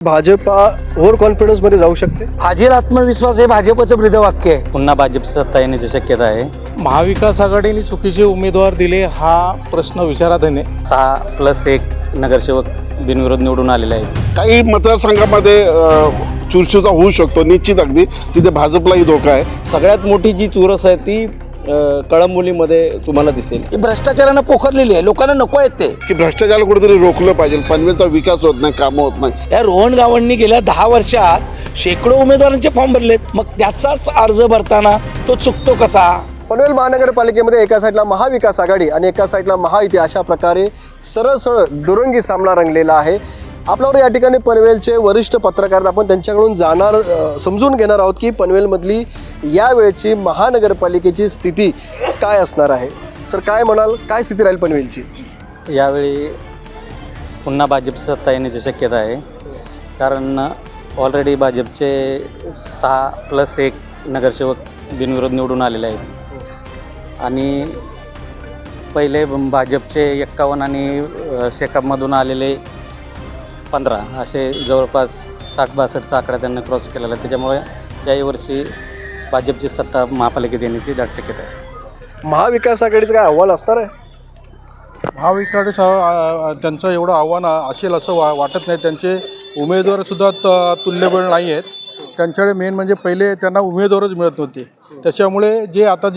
Bhajpa over confidence मध्ये जाऊ शकते. फाजील आत्मविश्वास हे भाजपचं ब्रीदवाक्य आहे. पुन्हा भाजप सत्ता येण्याची शक्यता आहे. महाविकास आघाडीने चुकीचे उमेदवार दिले हा प्रश्न विचारात येणे. 6+1 नगरसेवक बिनविरोध निवडून आलेले आहेत. काही मतदारसंघामध्ये चुरशीचा होऊ शकतो निश्चित. अगदी तिथे भाजपलाही धोका आहे. सगळ्यात मोठी जी चुरस आहे ती कळंबोलीमध्ये तुम्हाला दिसेल. ही भ्रष्टाचारानं पोखरलेली आहे. लोकांना नको आहेत ते. की भ्रष्टाचार कुठेतरी रोखलं पाहिजे. पनवेलचा विकास होत नाही, कामं होत नाही. या रोहन गावांनी गेल्या 10 वर्षात शेकडो उमेदवारांचे फॉर्म भरलेत. मग त्याचाच अर्ज भरताना तो चुकतो कसा? पनवेल महानगरपालिकेमध्ये एका साईडला महाविकास आघाडी आणि एका साईडला महायुती अशा प्रकारे सरळ सरळ दुरंगी सामना रंगलेला आहे. आपल्यावर या ठिकाणी पनवेलचे वरिष्ठ पत्रकार, आपण त्यांच्याकडून समजून घेणार आहोत की पनवेलमधली यावेळची महानगरपालिकेची स्थिती काय असणार आहे. सर, काय म्हणाल, काय स्थिती राहील पनवेलची यावेळी? पुन्हा भाजप सत्ता येण्याची शक्यता आहे. कारण ऑलरेडी भाजपचे 6+1 नगरसेवक बिनविरोध निवडून आलेले आहेत. आणि पहिले भाजपचे 51 आणि शेकापमधून आलेले 15 असे जवळपास 60-62चा आकडा त्यांना क्रॉस केलेला आहे. त्याच्यामुळे याही वर्षी भाजपची सत्ता महापालिकेत येण्याची दाट शक्यता आहे. महाविकास आघाडीचं काय आव्हान असणार आहे? महाविकास त्यांचं एवढं आव्हान असेल असं वाटत नाही. त्यांचे उमेदवारसुद्धा तुल्यबळ नाही आहेत. त्यांच्याकडे मेन म्हणजे पहिले त्यांना उमेदवारच मिळत नव्हते. त्याच्यामुळे जे आता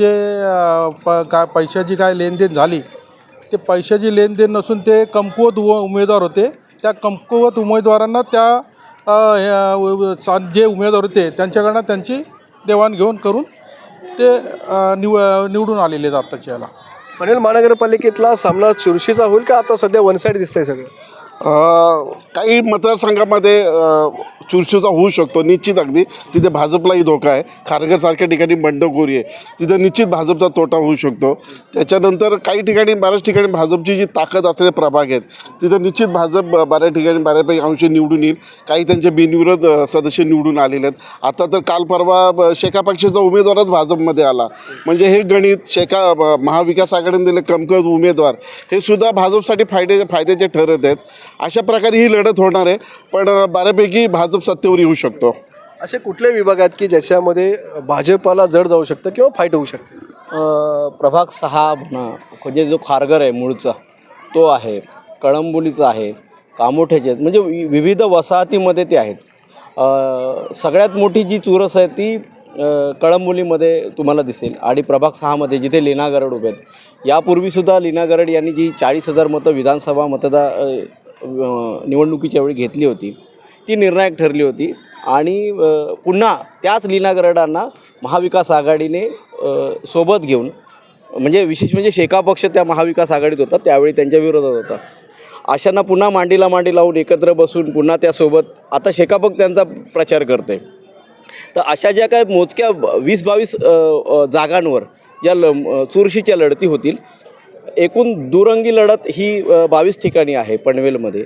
काय पैशाची काय लेनदेन झाली, ते पैशाची लेनदेन नसून ते कमकुवत उमेदवार होते. त्या कमकुवत उमेदवारांना जे उमेदवार होते त्यांच्याकडनं त्यांची देवाणघेवाण करून ते निवडून आलेले आहेत आत्ताच्या याला. पनवेल महानगरपालिकेतला सामना चुरशीचा होईल का आता सध्या वन साईड दिसतंय सगळं? काही मतदारसंघामध्ये चुरशीचा होऊ शकतो निश्चित. अगदी तिथे भाजपलाही धोका आहे. खारघरसारख्या ठिकाणी बंडखोरी आहे, तिथे निश्चित भाजपचा तोटा होऊ शकतो. त्याच्यानंतर काही ठिकाणी, बऱ्याच ठिकाणी भाजपची जी ताकद असलेले प्रभाग आहेत तिथे निश्चित भाजप बऱ्याच ठिकाणी बऱ्यापैकी अंश निवडून येईल. काही त्यांचे बिनविरोध सदस्य निवडून आलेले आहेत. आता तर काल परवा शेका पक्षाचा उमेदवारच भाजपमध्ये आला. म्हणजे हे गणित महाविकास आघाडीने दिले कमकुवत उमेदवार हे सुद्धा भाजपसाठी फायद्याचे ठरत आहेत. अशा प्रकारे ही लढत होणार आहे. पण बऱ्यापैकी भाजप सत्तेवर येऊ शकतो. असे कुठले विभाग आहेत की ज्याच्यामध्ये भाजपाला जड जाऊ शकतं किंवा फाईट होऊ शकते? प्रभाग 6 म्हणा, म्हणजे जो खारघर आहे मूळचा तो आहे, कळंबोलीचा आहे, कामोठ्याचे आहेत. म्हणजे विविध वसाहतीमध्ये ते आहेत. सगळ्यात मोठी जी चुरस आहे ती कळंबोलीमध्ये तुम्हाला दिसेल. आणि प्रभाग 6मध्ये जिथे लीना गरड उभे आहेत. यापूर्वीसुद्धा लीना गरड यांनी जी 40,000 मतं विधानसभा निवडणुकीच्या वेळी घेतली होती ती निर्णायक ठरली होती. आणि पुन्हा त्याच लीना गरडांना महाविकास आघाडीने सोबत घेऊन, म्हणजे विशेष म्हणजे शेका पक्ष त्या महाविकास आघाडीत होता त्यावेळी त्यांच्या विरोधात होता. अशांना पुन्हा मांडीला मांडी लावून एकत्र बसून पुन्हा त्यासोबत आता शेका पक्ष त्यांचा प्रचार करते. तर अशा ज्या काय मोजक्या 20-22 जागांवर ज्या चुरशीच्या लढती होतील, एकूण दुरंगी लढत ही 22 ठिकाणी आहे पनवेलमध्ये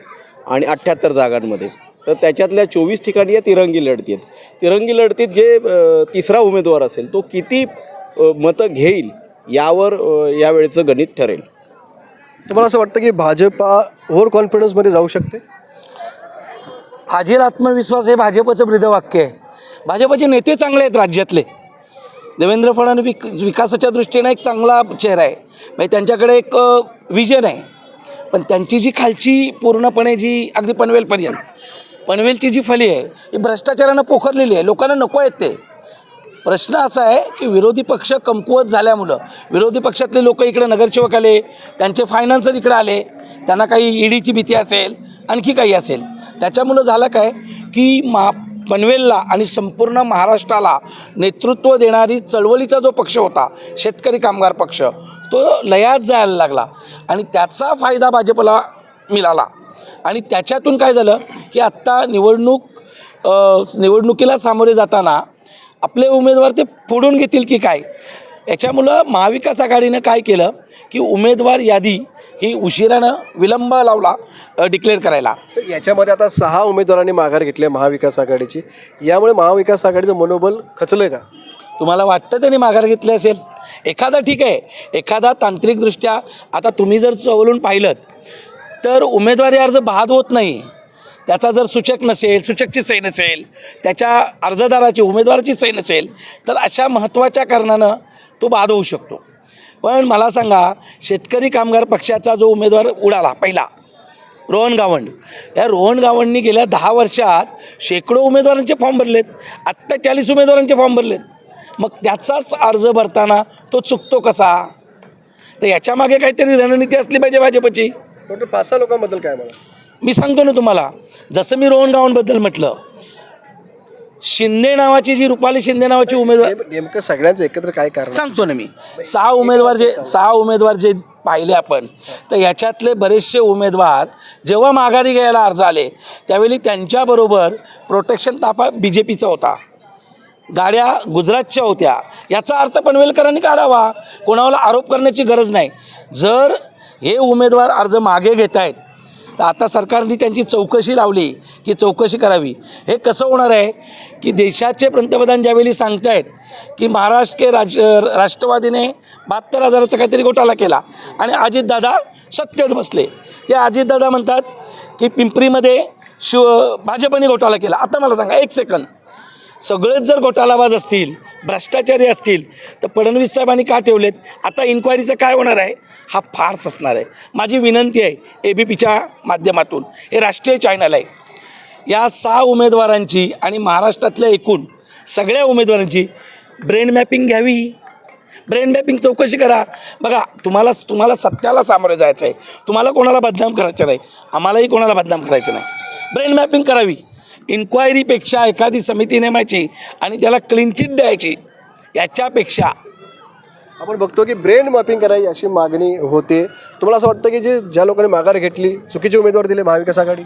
आणि 78 जागांमध्ये. तर त्याच्यातल्या 24 ठिकाणी या तिरंगी लढती आहेत. तिरंगी लढतीत जे तिसरा उमेदवार असेल तो किती मतं घेईल यावर यावेळचं गणित ठरेल. तुम्हाला असं वाटतं की भाजपा ओव्हर कॉन्फिडन्समध्ये जाऊ शकते? फाजील आत्मविश्वास हे भाजपचं ब्रीदवाक्य आहे. भाजपचे नेते चांगले आहेत राज्यातले. देवेंद्र फडणवीस विकासाच्या दृष्टीने एक चांगला चेहरा आहे. म्हणजे त्यांच्याकडे एक विजन आहे. पण त्यांची जी खालची पूर्णपणे जी अगदी पनवेलची जी फली आहे ही भ्रष्टाचारानं पोखरलेली आहे. लोकांना नको आहेत ते. प्रश्न असा आहे की विरोधी पक्ष कमकुवत झाल्यामुळं विरोधी पक्षातले लोक इकडे नगरसेवक आले, त्यांचे फायनान्सर इकडे आले, त्यांना काही ईडीची भीती असेल, आणखी काही असेल. त्याच्यामुळं झालं काय की पनवेलला आणि संपूर्ण महाराष्ट्राला नेतृत्व देणारी चळवळीचा जो पक्ष होता, शेतकरी कामगार पक्ष, तो लयात जायला लागला. आणि त्याचा फायदा भाजपला मिळाला. आणि त्याच्यातून काय झालं की आत्ता निवडणुकीला सामोरे जाताना आपले उमेदवार ते फोडून घेतील की काय, याच्यामुळं महाविकास आघाडीनं काय केलं की उमेदवार यादी ही उशिरानं विलंब लावला डिक्लेअर करायला. याच्यामध्ये आता 6 उमेदवारांनी माघार घेतली आहे महाविकास आघाडीची. यामुळे महाविकास आघाडीचं मनोबल खचलं का? तुम्हाला वाटतं त्यांनी माघार घेतली असेल? एखादा ठीक आहे, एखादा तांत्रिकदृष्ट्या आता तुम्ही जर चवलून पाहिलं तर उमेदवारी अर्ज बाद होत नाही. त्याचा जर सूचक नसेल, सूचकची सही नसेल, त्याच्या अर्जदाराची उमेदवाराची सही नसेल, तर अशा महत्त्वाच्या कारणानं तो बाद होऊ शकतो. पण मला सांगा, शेतकरी कामगार पक्षाचा जो उमेदवार उडाला पहिला, रोहन गावंड, या रोहन गावंडनी गेल्या 10 वर्षात शेकडो उमेदवारांचे फॉर्म भरलेत, आत्ता 40 उमेदवारांचे फॉर्म भरलेत. मग त्याचाच अर्ज भरताना तो चुकतो कसा? तर याच्यामागे काहीतरी रणनीती असली पाहिजे भाजपची. टोटल 5-6 लोकांबद्दल काय मला मी सांगतो ना तुम्हाला, जसं मी रोहन गावंडबद्दल म्हटलं, शिंदे नावाची जी रुपाली शिंदे नावाची उमेदवार, नेमकं सगळ्यांचं एकत्र काय कारण सांगतो ना मी, 6 उमेदवार जे पाहिले आपण, तर याच्यातले बरेचसे उमेदवार जेव्हा माघारी घ्यायला अर्ज आले त्यावेळी त्यांच्याबरोबर प्रोटेक्शन ताफा BJPचा होता, गाड्या गुजरातच्या होत्या. याचा अर्थ पनवेलकरांनी काढावा, कोणाला आरोप करण्याची गरज नाही. जर हे उमेदवार अर्ज मागे घेत आहेत तर आता सरकारने त्यांची चौकशी लावली की चौकशी करावी. हे कसं होणार आहे की देशाचे पंतप्रधान ज्यावेळी सांगतायत की महाराष्ट्र राष्ट्रवादीने 72,000चा काहीतरी घोटाळा केला आणि अजितदादा सत्तेत बसले, ते अजितदादा म्हणतात की पिंपरीमध्ये भाजपने घोटाळा केला. आता मला सांगा, एक सेकंद, सगळेच जर घोटाळाबाज असतील, भ्रष्टाचारी असतील, तर फडणवीस साहेबांनी का ठेवलेत? आता इन्क्वायरीचं काय होणार आहे? हा फार्स असणार आहे. माझी विनंती आहे ABPच्या माध्यमातून, हे राष्ट्रीय चॅनल आहे, या 6 उमेदवारांची आणि महाराष्ट्रातल्या एकूण सगळ्या उमेदवारांची ब्रेन मॅपिंग घ्यावी. ब्रेन मॅपिंग चौकशी करा. बघा, तुम्हाला सत्याला सामोरे जायचं आहे, तुम्हाला कोणाला बदनाम करायचं नाही, आम्हालाही कोणाला बदनाम करायचं नाही. ब्रेन मॅपिंग करावी. इन्क्वायरीपेक्षा एखादी समिती नेमायची आणि त्याला क्लीन चिट द्यायची, याच्यापेक्षा आपण बघतो की ब्रेन मॅपिंग करायची अशी मागणी होते. तुम्हाला असं वाटतं की ज्या लोकांनी माघार घेतली, चुकीचे उमेदवार दिले महाविकास आघाडी?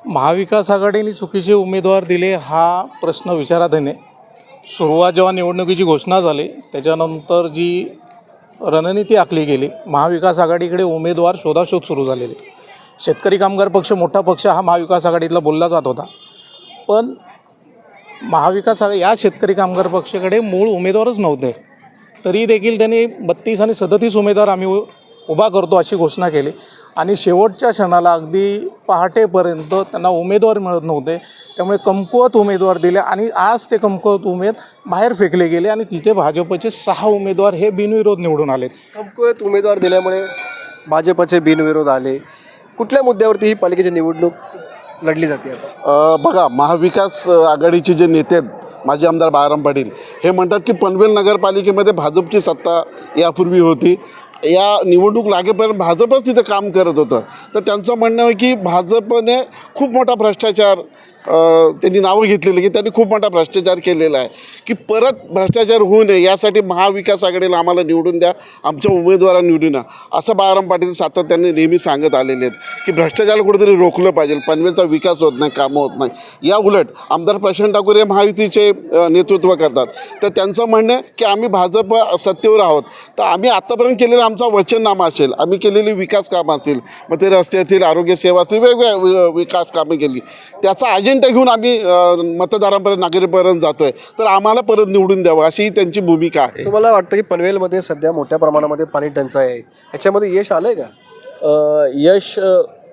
महाविकास आघाडीने चुकीचे उमेदवार दिले हा प्रश्न विचारात येणे. सुरुवात जेव्हा निवडणुकीची घोषणा झाली त्याच्यानंतर जी रणनीती आखली गेली, महाविकास आघाडीकडे उमेदवार शोधाशोध सुरू झालेली. शेतकरी कामगार पक्ष मोठा पक्ष हा महाविकास आघाडीतला बोलला जात होता, पण महाविकास आघाडी या शेतकरी कामगार पक्षाकडे मूळ उमेदवारच नव्हते. तरी देखील त्यांनी 32 आणि 37 उमेदवार आम्ही उभा करतो अशी घोषणा केली आणि शेवटच्या क्षणाला अगदी पहाटेपर्यंत त्यांना उमेदवार मिळत नव्हते. त्यामुळे कमकुवत उमेदवार दिले आणि आज ते कमकुवत बाहेर फेकले गेले आणि तिथे भाजपचे 6 उमेदवार हे बिनविरोध निवडून आलेत. कमकुवत उमेदवार दिल्यामुळे भाजपचे बिनविरोध आले. कुठल्या मुद्द्यावरती ही पालिकेची निवडणूक लढली जाते आता? बघा, महाविकास आघाडीचे जे नेते आहेत, माजी आमदार बाळाराम पाटील, हे म्हणतात की पनवेल नगरपालिकेमध्ये भाजपची सत्ता यापूर्वी होती, या निवडणूक लागेपर्यंत भाजपच तिथं काम करत होतं. तर त्यांचं म्हणणं आहे की भाजपने खूप मोठा भ्रष्टाचार त्यांनी नावं घेतलेलं की त्यांनी खूप मोठा भ्रष्टाचार केलेला आहे, की परत भ्रष्टाचार होऊ नये यासाठी महाविकास आघाडीला आम्हाला निवडून द्या, आमच्या उमेदवारांना निवडून द्या, असं बाळाराम पाटील सातत्याने नेहमी सांगत आलेले आहेत की भ्रष्टाचाराला कुठेतरी रोखलं पाहिजे, पनवेलचा विकास होत नाही, कामं होत नाही. या उलट आमदार प्रशांत ठाकूर हे महायुतीचे नेतृत्व करतात, तर त्यांचं म्हणणं आहे की आम्ही भाजप सत्तेवर आहोत, तर आम्ही आत्तापर्यंत केलेला आमचा वचननामा असेल, आम्ही केलेली विकास कामं असतील, मग ते रस्ते असतील, आरोग्य सेवा असतील, वेगवेगळ्या विकास कामं केली, त्याचा अजेंडा घेऊन आम्ही मतदारांपर्यंत, नागरिकांपर्यंत जातोय, तर आम्हाला परत निवडून द्यावं अशी त्यांची भूमिका आहे. तुम्हाला वाटतं की पनवेलमध्ये सध्या मोठ्या प्रमाणामध्ये पाणी टंचाई आहे, ह्याच्यामध्ये यश आलंय का?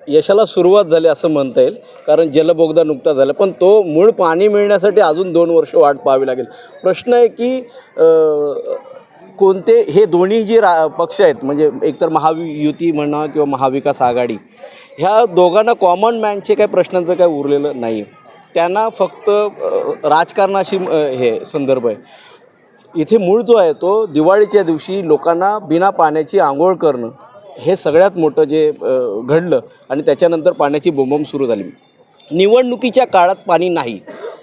यशाला सुरुवात झाली असं म्हणता येईल, कारण जलबोगदा नुकता झाला, पण तो मूळ पाणी मिळण्यासाठी अजून 2 वर्ष वाट पाहावी लागेल. प्रश्न आहे की कोणते हे दोन्ही जे पक्ष आहेत, म्हणजे एकतर महायुती म्हणा किंवा महाविकास आघाडी, ह्या दोघांना कॉमन मॅनचे काही प्रश्नांचं काय उरलेलं नाही. त्यांना फक्त राजकारणाशी हे संदर्भ आहे. इथे मूळ जो आहे तो दिवाळीच्या दिवशी लोकांना बिना पाण्याची आंघोळ करणं, हे सगळ्यात मोठं जे घडलं आणि त्याच्यानंतर पाण्याची बोंबाबोंब सुरू झाली. निवडणुकीच्या काळात पाणी नाही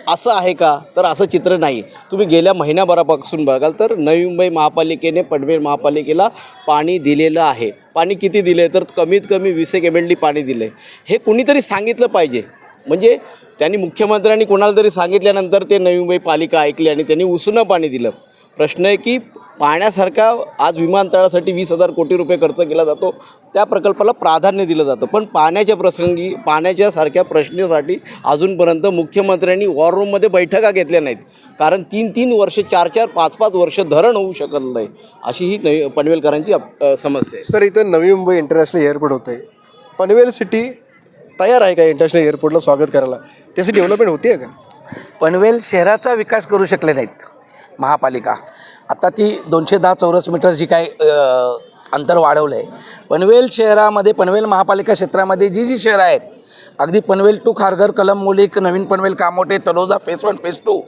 असं आहे का? तर असं चित्र नाही. तुम्ही गेल्या महिन्याभरापासून बघाल तर नवी मुंबई महापालिकेने पनवेल महापालिकेला पाणी दिलेलं आहे. पाणी किती दिले तर कमीत कमी 20 MLD पाणी दिलं आहे. हे कुणीतरी सांगितलं पाहिजे. म्हणजे त्यांनी मुख्यमंत्र्यांनी कोणाला तरी सांगितल्यानंतर ते नवी मुंबई पालिका ऐकली आणि त्यांनी उसनं पाणी दिलं. प्रश्न आहे की पाण्यासारखा आज विमानतळासाठी 20,000 कोटी रुपये खर्च केला जातो, त्या प्रकल्पाला प्राधान्य दिलं जातं, पण पाण्याच्या प्रसंगी पाण्याच्यासारख्या प्रश्नासाठी अजूनपर्यंत मुख्यमंत्र्यांनी वॉर रूममध्ये बैठका घेतल्या नाहीत. कारण 3-3 वर्ष 4-4 5-5 वर्ष धरण होऊ शकत नाही, अशी ही पनवेलकरांची समस्या आहे. सर, इथं नवी मुंबई इंटरनॅशनल एअरपोर्ट होतं आहे, पनवेल सिटी तयार आहे का इंटरनॅशनल एअरपोर्टला स्वागत करायला? त्याची डेव्हलपमेंट होती आहे का? पनवेल शहराचा विकास करू शकले नाहीत महापालिका. आता ती 210 चौरस मीटर जी काय अंतर वाढवलं आहे, पनवेल शहरामध्ये पनवेल महापालिका क्षेत्रामध्ये जी शहरं आहेत, अगदी पनवेल टू खारघर, कलममुली, नवीन पनवेल, कामोठे, तलोजा, फेज 1 फेज 2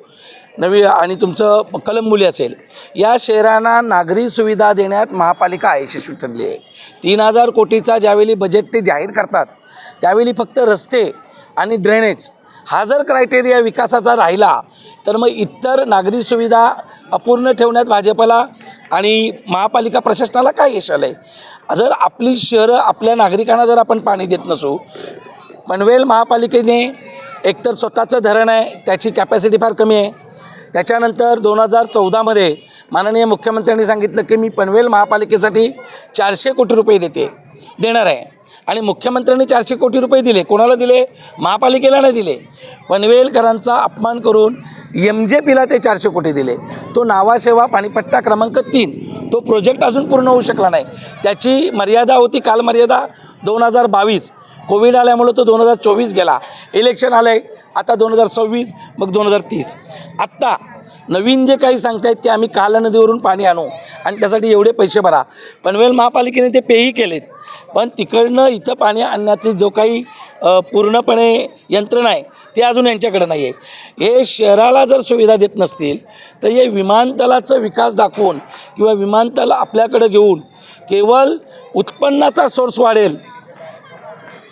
नवी आणि तुमचं कलममुली असेल, या शहरांना नागरी सुविधा देण्यात महापालिका यशस्वी ठरली आहे. 3000 कोटीचा ज्यावेळी बजेट ते जाहीर करतात त्यावेळी फक्त रस्ते आणि ड्रेनेज हा जर क्रायटेरिया विकासाचा राहिला तर मग इतर नागरी सुविधा अपूर्ण ठेवण्यात भाजपला आणि महापालिका प्रशासनाला काय यश आलं आहे? जर आपली शहरं आपल्या नागरिकांना जर आपण पाणी देत नसू, पनवेल महापालिकेने एकतर स्वतःचं धरण आहे, त्याची कॅपॅसिटी फार कमी आहे. त्याच्यानंतर 2014मध्ये माननीय मुख्यमंत्र्यांनी सांगितलं की मी पनवेल महापालिकेसाठी 400 कोटी रुपये देणार आहे. आणि मुख्यमंत्र्यांनी 400 कोटी रुपये दिले. कोणाला दिले? महापालिकेला नाही दिले. पनवेलकरांचा अपमान करून MJPला ते 400 कोटी दिले. तो नावाशेवा पाणीपट्टा क्रमांक 3 तो प्रोजेक्ट अजून पूर्ण होऊ शकला नाही. त्याची मर्यादा होती, कालमर्यादा 2022. कोविड आल्यामुळं तो 2024 गेला. इलेक्शन आलं आहे, आता 2026, मग 2030. आत्ता नवीन जे काही सांगतायत की आम्ही काला नदीवरून पाणी आणू आणि त्यासाठी एवढे पैसे भरा. पनवेल महापालिकेने ते पेही केलेत, पण तिकडनं इथं पाणी आणण्याची जो काही पूर्णपणे यंत्रणा आहे ते अजून यांच्याकडे नाही आहे. हे शहराला जर सुविधा देत नसतील तर हे विमानतळाचा विकास दाखवून किंवा विमानतळ आपल्याकडे घेऊन केवळ उत्पन्नाचा सोर्स वाढेल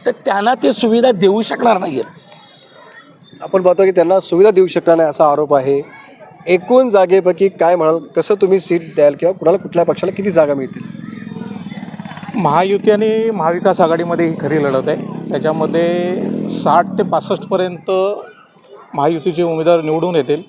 तर त्यांना ते सुविधा देऊ शकणार नाही आहेत. आपण पाहतो की त्यांना सुविधा देऊ शकणार नाही असा आरोप आहे. एकूण जागेपैकी काय म्हणाल, कसं तुम्ही सीट द्याल किंवा कुणाला कुठल्या पक्षाला किती जागा मिळतील? महायुती आणि महाविकास आघाडीमध्ये ही खरी लढत आहे. त्याच्यामध्ये 60 ते 65पर्यंत महायुतीचे उमेदवार निवडून येतील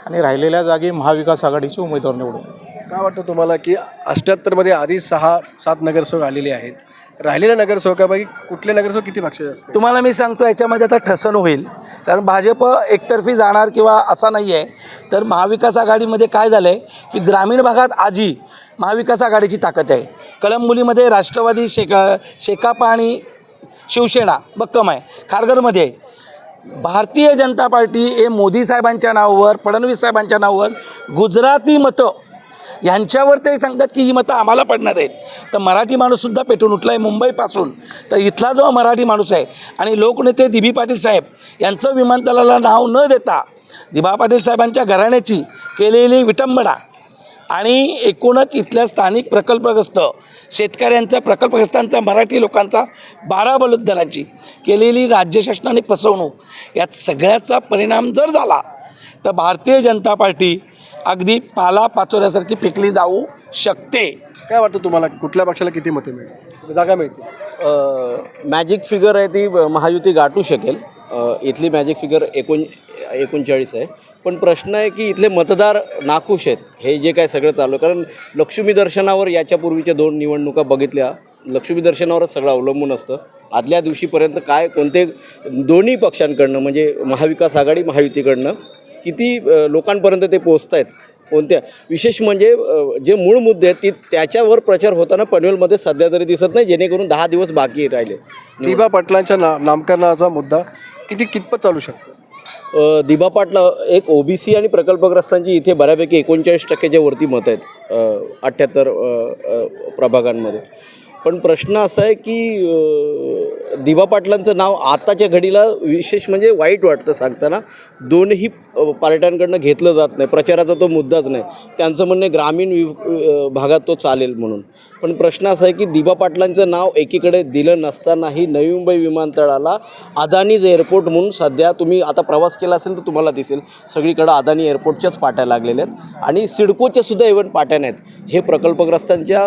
आणि राहिलेल्या जागी महाविकास आघाडीचे उमेदवार निवडून. काय वाटतं तुम्हाला की 78मध्ये आधी 6-7 नगरसेवक आलेले आहेत, राहिलेल्या नगरसेवकापैकी कुठले नगरसेवक किती पक्षाचे असतील? तुम्हाला मी सांगतो याच्यामध्ये आता ठसन होईल, कारण भाजप एकतर्फी जाणार किंवा असा नाही आहे. तर महाविकास आघाडीमध्ये काय झालं आहे की ग्रामीण भागात आजी महाविकास आघाडीची ताकद आहे. कळममुलीमध्ये राष्ट्रवादी शेकापा आणि शिवसेना भक्कम आहे. खारघरमध्ये भारतीय जनता पार्टी हे मोदी साहेबांच्या नावावर, फडणवीस साहेबांच्या नावावर गुजराती मतं यांच्यावर ते सांगतात की ही मतं आम्हाला पडणार आहेत. तर मराठी माणूससुद्धा पेटून उठला आहे मुंबईपासून. तर इथला जो मराठी माणूस आहे आणि लोकनेते दिबी पाटील साहेब यांचं विमानतळाला नाव न देता दिबा पाटील साहेबांच्या घराण्याची केलेली विटंबना आणि एकूणच इथल्या स्थानिक प्रकल्पग्रस्त शेतकऱ्यांचा, प्रकल्पग्रस्तांचा, मराठी लोकांचा, 12 बलुतेदारांची केलेली राज्य शासनाने फसवणूक, यात सगळ्याचा परिणाम जर झाला तर भारतीय जनता पार्टी अगदी पाला पाचोऱ्यासारखी फेकली जाऊ शकते. काय वाटतं तुम्हाला कुठल्या पक्षाला किती मतं मिळतील, जागा मिळतील? मॅजिक फिगर आहे ती महायुती गाठू शकेल. इथली मॅजिक फिगर 39 आहे. पण प्रश्न आहे की इथले मतदार नाखुश आहेत हे जे काय सगळं चालू आहे. कारण लक्ष्मी दर्शनावर याच्यापूर्वीच्या 2 निवडणुका बघितल्या, लक्ष्मी दर्शनावरच सगळं अवलंबून असतं. आदल्या दिवशीपर्यंत काय कोणते दोन्ही पक्षांकडनं म्हणजे महाविकास आघाडी महायुतीकडनं किती लोकांपर्यंत ते पोचत आहेत, कोणत्या विशेष म्हणजे जे मूळ मुद्दे आहेत त्याच्यावर प्रचार होताना पनवेलमध्ये सध्या तरी दिसत नाही, जेणेकरून 10 दिवस बाकी राहिले. दिबा पाटलांच्या नामकरणाचा मुद्दा कितपत चालू शकतो? दिबा पाटला एक OBC आणि प्रकल्पग्रस्तांची इथे बऱ्यापैकी 39%च्या वरती मत आहेत 78 प्रभागांमध्ये. पण प्रश्न असा आहे की दिबा पाटलांचं नाव आताच्या घडीला विशेष म्हणजे वाईट वाटतं सांगताना. दोन्ही पार्ट्यांकडनं घेतलं जात नाही, प्रचाराचा तो मुद्दाच नाही. त्यांचं म्हणणे ग्रामीण भागात तो चालेल म्हणून. पण प्रश्न असा आहे की दिबा पाटलांचं नाव एकीकडे दिलं नसतानाही नवी मुंबई विमानतळाला अदानीज एअरपोर्ट म्हणून सध्या तुम्ही आता प्रवास केला असेल तर तुम्हाला दिसेल सगळीकडं अदानी एअरपोर्टच्याच पाट्या लागलेल्या आहेत आणि सिडकोच्या सुद्धा इव्हन पाट्या नाहीत. हे प्रकल्पग्रस्तांच्या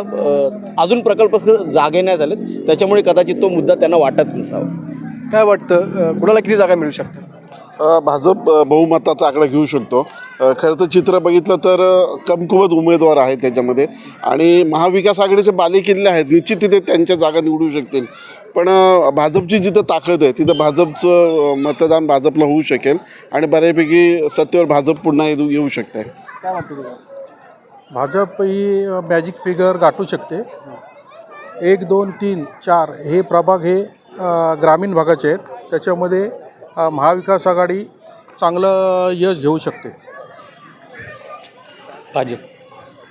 अजून प्रकल्प जागे नाही झालेत, त्याच्यामुळे कदाचित तो मुद्दा त्यांना वाटत नसावा. काय वाटतं कुणाला किती जागा मिळू शकतात? भाजप बहुमताचा आकडा घेऊ शकतो. खरं तर चित्र बघितलं तर कमकुवत उमेदवार आहेत त्याच्यामध्ये आणि महाविकास आघाडीचे बालेकिल्ले आहेत, निश्चित तिथे त्यांच्या जागा निवडू शकतील. पण भाजपची जिथं ताकद आहे तिथं भाजपचं मतदान भाजपला होऊ शकेल आणि बऱ्यापैकी सत्तेवर भाजप पुन्हा येऊ शकते. काय वाटतं तुम्हाला? भाजप ही मॅजिक फिगर गाठू शकते. 1, 2, 3, 4 हे प्रभाग हे ग्रामीण भागाचे आहेत त्याच्यामध्ये महाविकास आघाडी चांगलं यश घेऊ शकते. भाजप.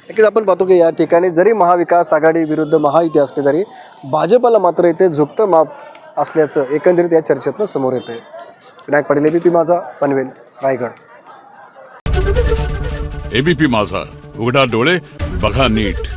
नक्कीच आपण पाहतो की या ठिकाणी जरी महाविकास आघाडी विरुद्ध महायुती असली तरी भाजपला मात्र इथे झुकतं माप असल्याचं एकंदरीत या चर्चेतनं समोर येतं. विनायक पाटील, एबीपी माझा, पनवेल, रायगड. एबीपी माझा, उघडा डोळे बघा नीट.